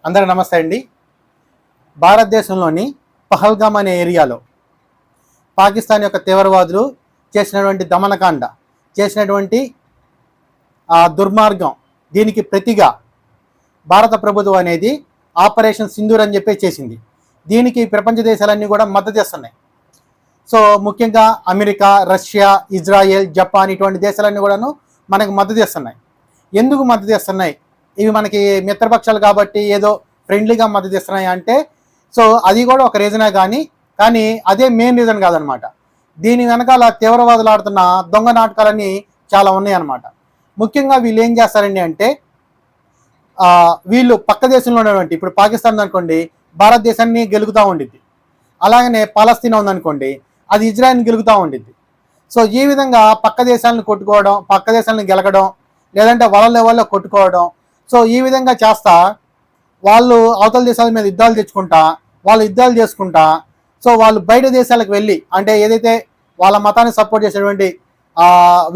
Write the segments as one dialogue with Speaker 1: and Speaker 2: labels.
Speaker 1: అందరికీ నమస్తే అండి. భారతదేశంలోని పహల్గామ్ అనే ఏరియాలో పాకిస్తాన్ యొక్క తీవ్రవాదులు చేసినటువంటి దమనకాండ, చేసినటువంటి దుర్మార్గం, దీనికి ప్రతిగా భారత ప్రభుత్వం అనేది ఆపరేషన్ సింధూర్ అని చెప్పి చేసింది. దీనికి ప్రపంచ దేశాలన్నీ కూడా మద్దతు ఇస్తున్నాయి. సో ముఖ్యంగా అమెరికా, రష్యా, ఇజ్రాయెల్, జపాన్ ఇటువంటి దేశాలన్నీ కూడాను మనకు మద్దతు ఇస్తున్నాయి. ఎందుకు మద్దతు ఇస్తున్నాయి? ఇవి మనకి మిత్రపక్షాలు కాబట్టి ఏదో ఫ్రెండ్లీగా మద్దతు ఇస్తున్నాయి అంటే, సో అది కూడా ఒక రీజనే కానీ అదే మెయిన్ రీజన్ కాదనమాట. దీని వెనకాల తీవ్రవాదులు ఆడుతున్న దొంగ నాటకాలన్నీ చాలా ఉన్నాయి అన్నమాట. ముఖ్యంగా వీళ్ళు ఏం చేస్తారండి అంటే, వీళ్ళు పక్క దేశంలో ఉన్నటువంటి, ఇప్పుడు పాకిస్తాన్ అనుకోండి, భారతదేశాన్ని గెలుగుతూ ఉండిద్ది. అలాగనే పాలస్తీనా ఉందనుకోండి, అది ఇజ్రాయెల్ని గెలుగుతూ ఉండిద్ది. సో ఈ విధంగా పక్క దేశాలను కొట్టుకోవడం, పక్క దేశాలను గెలగడం, లేదంటే వాళ్ళ లెవెల్లో కొట్టుకోవడం. సో ఈ విధంగా చేస్తా వాళ్ళు అవతల దేశాల మీద యుద్ధాలు తెచ్చుకుంటా, వాళ్ళు యుద్ధాలు చేసుకుంటా, సో వాళ్ళు బయట దేశాలకు వెళ్ళి, అంటే ఏదైతే వాళ్ళ మతాన్ని సపోర్ట్ చేసేటువంటి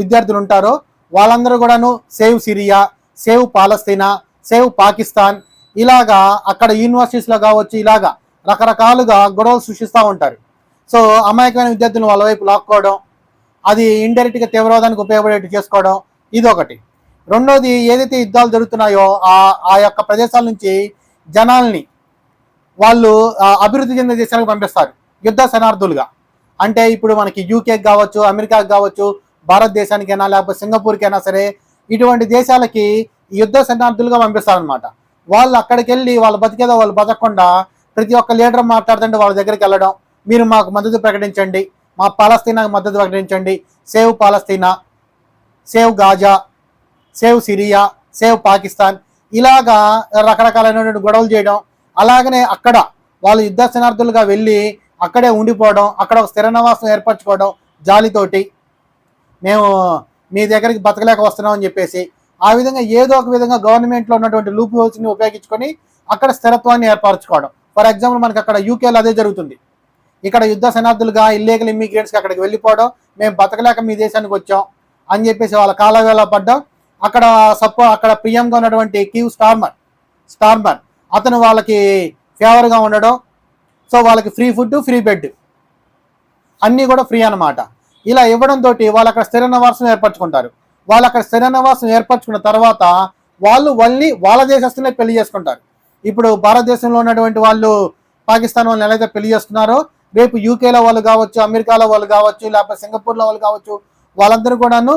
Speaker 1: విద్యార్థులు ఉంటారో వాళ్ళందరూ కూడాను save Syria, save Palestine, save Pakistan, ఇలాగా అక్కడ యూనివర్సిటీస్లో కావచ్చు, ఇలాగా రకరకాలుగా గొడవలు సృష్టిస్తూ ఉంటారు. సో అమాయకమైన విద్యార్థులను వాళ్ళ వైపు లాక్కోవడం, అది ఇండైరెక్ట్గా తీవ్రవాదానికి ఉపయోగపడేట్టు చేసుకోవడం, ఇదొకటి. రెండోది, ఏదైతే యుద్ధాలు జరుగుతున్నాయో ఆ యొక్క ప్రదేశాల నుంచి జనాల్ని వాళ్ళు అభివృద్ధి చెందిన దేశాలకు పంపిస్తారు యుద్ధ శరణార్థులుగా. అంటే ఇప్పుడు మనకి యూకేకి కావచ్చు, అమెరికాకి కావచ్చు, భారతదేశానికైనా లేకపోతే సింగపూర్కైనా సరే, ఇటువంటి దేశాలకి యుద్ధ శరణార్థులుగా పంపిస్తారనమాట. వాళ్ళు అక్కడికి వెళ్ళి వాళ్ళు బతికేదో వాళ్ళు బతకకుండా ప్రతి ఒక్క లీడర్ మాట్లాడుతుంటే వాళ్ళ దగ్గరికి వెళ్ళడం, మీరు మాకు మద్దతు ప్రకటించండి, మా పాలస్తీనాకు మద్దతు ప్రకటించండి, save Palestine, save Gaza, save Syria, save Pakistan, ఇలాగా రకరకాలైనటువంటి గొడవలు చేయడం. అలాగనే అక్కడ వాళ్ళు యుద్ధ శరణార్థులుగా వెళ్ళి అక్కడే ఉండిపోవడం, అక్కడ ఒక స్థిర నివాసం ఏర్పరచుకోవడం జాలితోటి, మేము మీ దగ్గరికి బతకలేక వస్తున్నాం అని చెప్పేసి. ఆ విధంగా ఏదో ఒక విధంగా గవర్నమెంట్లో ఉన్నటువంటి లూప్ హోల్స్ని ఉపయోగించుకొని అక్కడ స్థిరత్వాన్ని ఏర్పరచుకోవడం. ఫర్ ఎగ్జాంపుల్ మనకి అక్కడ యూకేలో అదే జరుగుతుంది. ఇక్కడ యుద్ధ శరణార్థులుగా ఇల్లీగల్ ఇమ్మిగ్రెంట్స్కి అక్కడికి వెళ్ళిపోవడం, మేము బతకలేక మీ దేశానికి వచ్చాం అని చెప్పేసి వాళ్ళ కాలవేళ పడ్డం. అక్కడ అక్కడ పిఎంగా ఉన్నటువంటి కీవ్ స్టార్మర్ అతను వాళ్ళకి ఫేవర్గా ఉండడం. సో వాళ్ళకి ఫ్రీ ఫుడ్, ఫ్రీ బెడ్ అన్నీ కూడా ఫ్రీ అన్నమాట. ఇలా ఇవ్వడంతో వాళ్ళు అక్కడ స్థిర నివాసం ఏర్పరచుకుంటారు. వాళ్ళు అక్కడ స్థిర నివాసం ఏర్పరచుకున్న తర్వాత వాళ్ళు వాళ్ళ దేశస్తులే పెళ్లి చేసుకుంటారు. ఇప్పుడు భారతదేశంలో ఉన్నటువంటి వాళ్ళు పాకిస్తాన్ వాళ్ళని ఎలా అయితే పెళ్లి చేస్తున్నారో, రేపు యూకేలో వాళ్ళు కావచ్చు, అమెరికాలో వాళ్ళు కావచ్చు, లేకపోతే సింగపూర్లో వాళ్ళు కావచ్చు, వాళ్ళందరూ కూడాను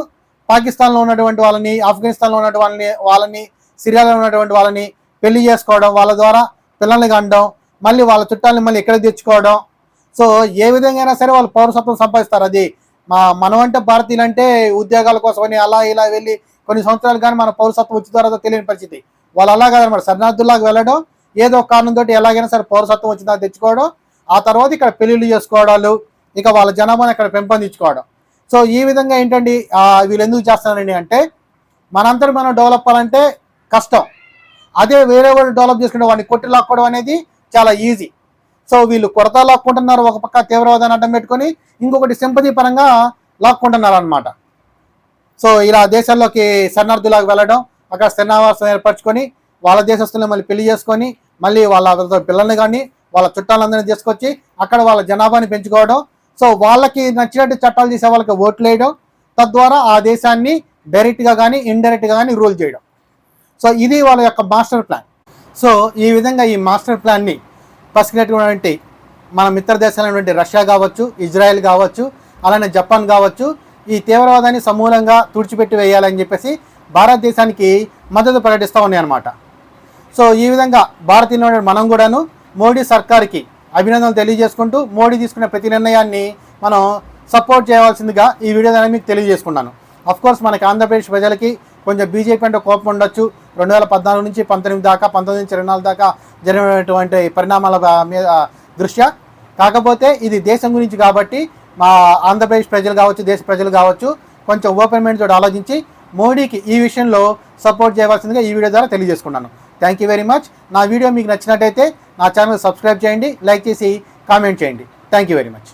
Speaker 1: పాకిస్తాన్లో ఉన్నటువంటి వాళ్ళని, ఆఫ్ఘనిస్తాన్లో ఉన్నటువంటి వాళ్ళని, సిరియాలో ఉన్నటువంటి వాళ్ళని పెళ్లి చేసుకోవడం, వాళ్ళ ద్వారా పిల్లల్ని కనడం, మళ్ళీ వాళ్ళ చుట్టాలని మళ్ళీ ఎక్కడికి తెచ్చుకోవడం. సో ఏ విధంగా అయినా సరే వాళ్ళు పౌరసత్వం సంపాదిస్తారు. అది మనం అంటే భారతీయులు అంటే ఉద్యోగాల కోసమని అలా ఇలా వెళ్ళి కొన్ని సంవత్సరాలు కానీ మన పౌరసత్వం వచ్చిన తర్వాత తెలియని పరిస్థితి. వాళ్ళు అలా కాదనమాట, శరణార్థుల్లాగా వెళ్ళడం, ఏదో ఒక కారణంతో ఎలాగైనా సరే పౌరసత్వం వచ్చిందా తెచ్చుకోవడం, ఆ తర్వాత ఇక్కడ పెళ్లిళ్ళు చేసుకోవడాలు, ఇక వాళ్ళ జనాభాని అక్కడ పెంపొందించుకోవడం. సో ఈ విధంగా ఏంటండి వీళ్ళు ఎందుకు చేస్తున్నారండి అంటే, మనందరూ మనం డెవలప్ అవ్వాలంటే కష్టం. అదే వేరే వాళ్ళు డెవలప్ చేసుకుంటే వాడిని కొట్టి లాక్కోవడం అనేది చాలా ఈజీ. సో వీళ్ళు కొరత లాక్కుంటున్నారు, ఒక పక్క తీవ్రవాదాన్ని అడ్డం పెట్టుకొని, ఇంకొకటి సింపతి పరంగా లాక్కుంటున్నారు అనమాట. సో ఇలా దేశాల్లోకి శరణార్థులాగా వెళ్ళడం, అక్కడ స్థిరనివాసం ఏర్పరచుకొని వాళ్ళ దేశస్తులను మళ్ళీ పెళ్లి చేసుకొని, మళ్ళీ వాళ్ళ పిల్లల్ని కానీ వాళ్ళ చుట్టాలందరినీ తీసుకొచ్చి అక్కడ వాళ్ళ జనాభాని పెంచుకోవడం. సో వాళ్ళకి నచ్చినట్టు చట్టాలు చేసే వాళ్ళకి ఓట్లు వేయడం, తద్వారా ఆ దేశాన్ని డైరెక్ట్గా కానీ ఇండైరెక్ట్గా కానీ రూల్ చేయడం. సో ఇది వాళ్ళ యొక్క మాస్టర్ ప్లాన్. సో ఈ విధంగా ఈ మాస్టర్ ప్లాన్ని పసిగట్టినటువంటి మన మిత్ర దేశాలైనటువంటి రష్యా కావచ్చు, ఇజ్రాయెల్ కావచ్చు, అలానే జపాన్ కావచ్చు, ఈ తీవ్రవాదాన్ని సమూలంగా తుడిచిపెట్టి వేయాలని చెప్పేసి భారతదేశానికి మద్దతు ప్రకటిస్తూ ఉన్నాయి అన్నమాట. సో ఈ విధంగా భారతీయులు మనం కూడాను మోడీ సర్కార్కి అభినందనలు తెలియజేసుకుంటూ, మోడీ తీసుకునే ప్రతి నిర్ణయాన్ని మనం సపోర్ట్ చేయవలసిందిగా ఈ వీడియో ద్వారా మీకు తెలియజేసుకున్నాను. అఫ్కోర్స్ మనకి ఆంధ్రప్రదేశ్ ప్రజలకి కొంచెం బీజేపీ అంటే కోపం ఉండొచ్చు. 2014 నుంచి 19 దాకా, 19 నుంచి 24 దాకా జరిగినటువంటి పరిణామాల మీద దృష్ట్యా. కాకపోతే ఇది దేశం గురించి కాబట్టి మా ఆంధ్రప్రదేశ్ ప్రజలు కావచ్చు, దేశ ప్రజలు కావచ్చు, కొంచెం ఓపెన్ మైండ్ తోటి ఆలోచించి మోడీకి ఈ విషయంలో సపోర్ట్ చేయవలసిందిగా ఈ వీడియో ద్వారా తెలియజేసుకున్నాను. Thank you very much. నా వీడియో మీకు నచ్చినట్టయితే నా ఛానల్ సబ్స్క్రైబ్ చేయండి, లైక్ చేసి కామెంట్ చేయండి. Thank you very much.